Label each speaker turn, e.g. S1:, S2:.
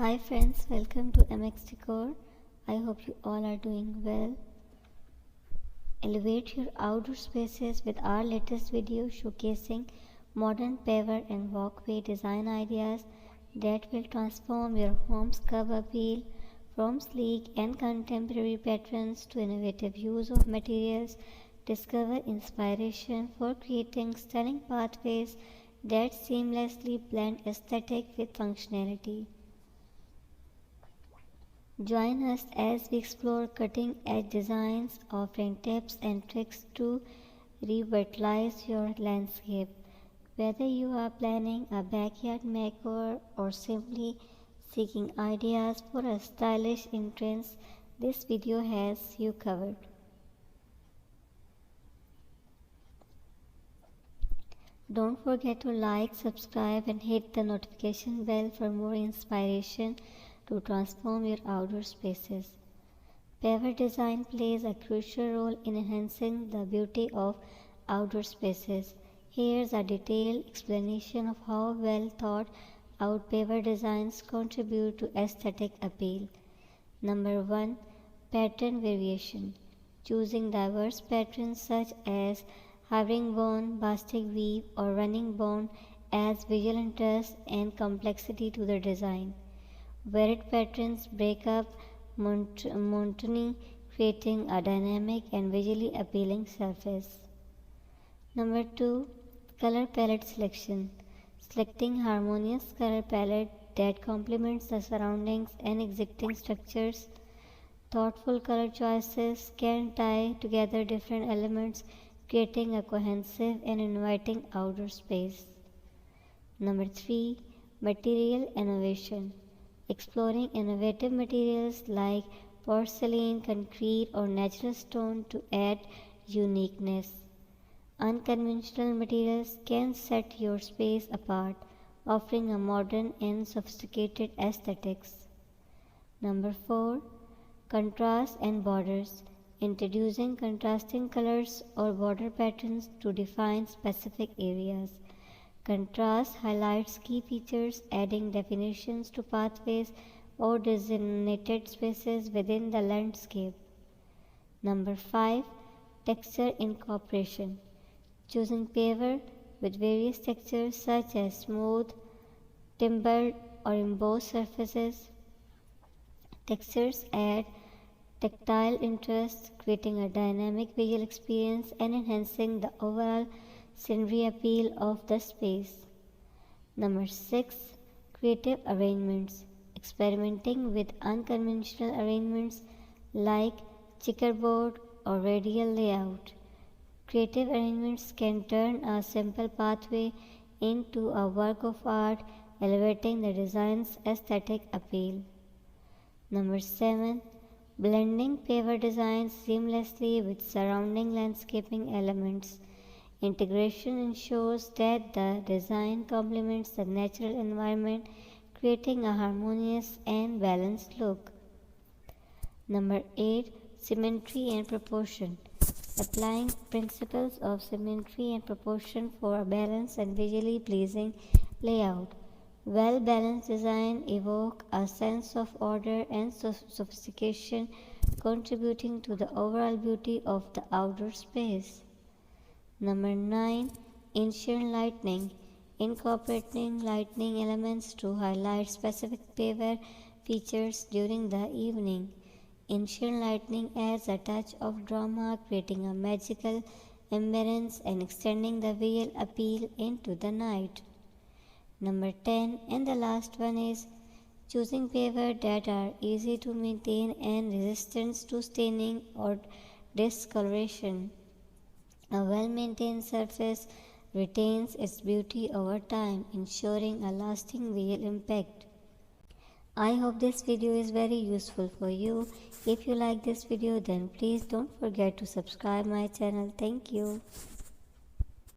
S1: Hi friends, welcome to MX Decor. I hope you all are doing well. Elevate your outdoor spaces with our latest video showcasing modern paver and walkway design ideas that will transform your home's curb appeal. From sleek and contemporary patterns to innovative use of materials, discover inspiration for creating stunning pathways that seamlessly blend aesthetic with functionality. Join us as we explore cutting edge designs, offering tips and tricks to revitalize your landscape. Whether you are planning a backyard makeover or simply seeking ideas for a stylish entrance, this video has you covered. Don't forget to like, subscribe, and hit the notification bell for more inspiration to transform your outdoor spaces. Paver design plays a crucial role in enhancing the beauty of outdoor spaces. Here's a detailed explanation of how well thought out paver designs contribute to aesthetic appeal. Number 1. Pattern variation. Choosing diverse patterns such as herringbone, bastic weave, or running bone adds visual interest and complexity to the design. Varied patterns break up monotony, creating a dynamic and visually appealing surface. Number 2. Color palette selection. Selecting harmonious color palette that complements the surroundings and existing structures. Thoughtful color choices can tie together different elements, creating a cohesive and inviting outdoor space. Number 3. Material innovation. Exploring innovative materials like porcelain, concrete, or natural stone to add uniqueness. Unconventional materials can set your space apart, offering a modern and sophisticated aesthetics. Number 4. Contrast and borders. Introducing contrasting colors or border patterns to define specific areas. Contrast highlights key features, adding definitions to pathways or designated spaces within the landscape. Number 5. Texture incorporation. Choosing paver with various textures such as smooth, timbered, or embossed surfaces. Textures add tactile interest, creating a dynamic visual experience and enhancing the overall scenery appeal of the space. Number 6. Creative arrangements. Experimenting with unconventional arrangements like checkerboard or radial layout. Creative arrangements can turn a simple pathway into a work of art, elevating the design's aesthetic appeal. Number 7. Blending paver designs seamlessly with surrounding landscaping elements. Integration ensures that the design complements the natural environment, creating a harmonious and balanced look. Number 8. Symmetry and proportion. Applying principles of symmetry and proportion for a balanced and visually pleasing layout. Well-balanced design evoke a sense of order and sophistication, contributing to the overall beauty of the outdoor space. Number 9. Ancient lighting. Incorporating lighting elements to highlight specific paver features during the evening. Ancient lighting adds a touch of drama, creating a magical ambience and extending the visual appeal into the night. Number 10 and the last one is choosing paver that are easy to maintain and resistant to staining or discoloration. A well-maintained surface retains its beauty over time, ensuring a lasting visual impact. I hope this video is very useful for you. If you like this video, then please don't forget to subscribe my channel. Thank you.